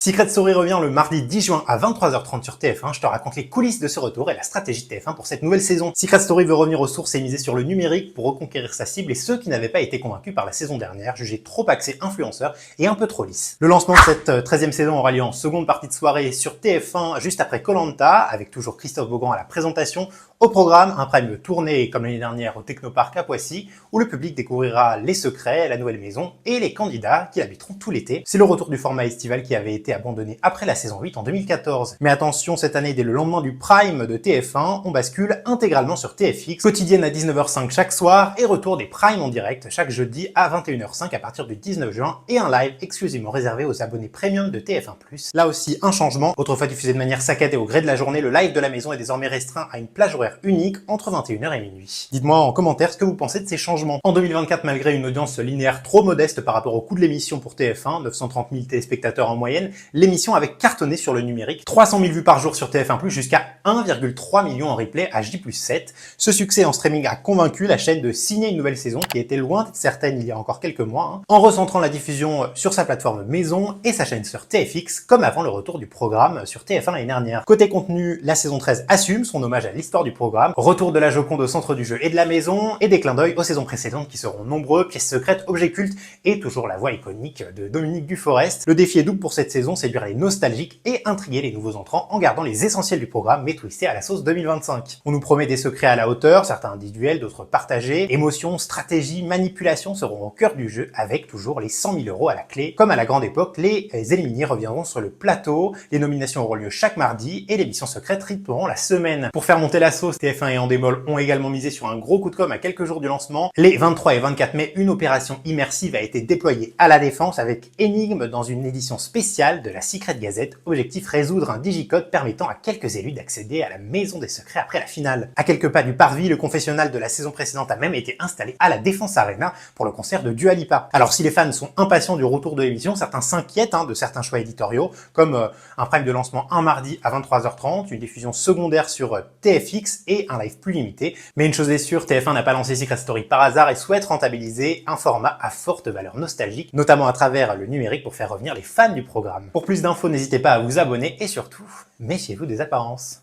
Secret Story revient le mardi 10 juin à 23h30 sur TF1. Je te raconte les coulisses de ce retour et la stratégie de TF1 pour cette nouvelle saison. Secret Story veut revenir aux sources et miser sur le numérique pour reconquérir sa cible et ceux qui n'avaient pas été convaincus par la saison dernière, jugés trop axés influenceurs et un peu trop lisses. Le lancement de cette 13e saison aura lieu en seconde partie de soirée sur TF1 juste après Koh-Lanta, avec toujours Christophe Beaugrand à la présentation. Au programme, un prime tourné comme l'année dernière au Technopark à Poissy, où le public découvrira les secrets, la nouvelle maison et les candidats qui l'habiteront tout l'été. C'est le retour du format estival qui avait été abandonné après la saison 8 en 2014. Mais attention, cette année, dès le lendemain du prime de TF1, on bascule intégralement sur TFX, quotidienne à 19h05 chaque soir et retour des primes en direct chaque jeudi à 21h05 à partir du 19 juin et un live exclusivement réservé aux abonnés premium de TF1+. Là aussi, un changement. Autrefois diffusé de manière saccadée au gré de la journée, le live de la maison est désormais restreint à une plage horaire unique entre 21h et minuit. Dites-moi en commentaire ce que vous pensez de ces changements. En 2024, malgré une audience linéaire trop modeste par rapport au coût de l'émission pour TF1, 930 000 téléspectateurs en moyenne, l'émission avait cartonné sur le numérique, 300 000 vues par jour sur TF1+, jusqu'à 1,3 million en replay à J+7. Ce succès en streaming a convaincu la chaîne de signer une nouvelle saison qui était loin d'être certaine il y a encore quelques mois, en recentrant la diffusion sur sa plateforme maison et sa chaîne sur TFX, comme avant le retour du programme sur TF1 l'année dernière. Côté contenu, la saison 13 assume son hommage à l'histoire du programme, retour de la Joconde au centre du jeu et de la maison, et des clins d'œil aux saisons précédentes qui seront nombreux, pièces secrètes, objets cultes, et toujours la voix iconique de Dominique Duforest. Le défi est double pour cette saison, séduire les nostalgiques et intriguer les nouveaux entrants en gardant les essentiels du programme, mais twistés à la sauce 2025. On nous promet des secrets à la hauteur, certains individuels, d'autres partagés. Émotions, stratégie, manipulation seront au cœur du jeu, avec toujours les 100 000 € à la clé. Comme à la grande époque, les éliminés reviendront sur le plateau, les nominations auront lieu chaque mardi, et les missions secrètes rythmeront la semaine. Pour faire monter la sauce, TF1 et Endemol ont également misé sur un gros coup de com' à quelques jours du lancement. Les 23 et 24 mai, une opération immersive a été déployée à la Défense avec Énigme dans une édition spéciale de la Secret Gazette. Objectif, résoudre un digicode permettant à quelques élus d'accéder à la maison des secrets après la finale. À quelques pas du parvis, le confessionnal de la saison précédente a même été installé à la Défense Arena pour le concert de Dua Lipa. Alors si les fans sont impatients du retour de l'émission, certains s'inquiètent de certains choix éditoriaux, comme un prime de lancement un mardi à 23h30, une diffusion secondaire sur TFX et un live plus limité. Mais une chose est sûre, TF1 n'a pas lancé Secret Story par hasard et souhaite rentabiliser un format à forte valeur nostalgique, notamment à travers le numérique pour faire revenir les fans du programme. Pour plus d'infos, n'hésitez pas à vous abonner et surtout, méfiez-vous des apparences.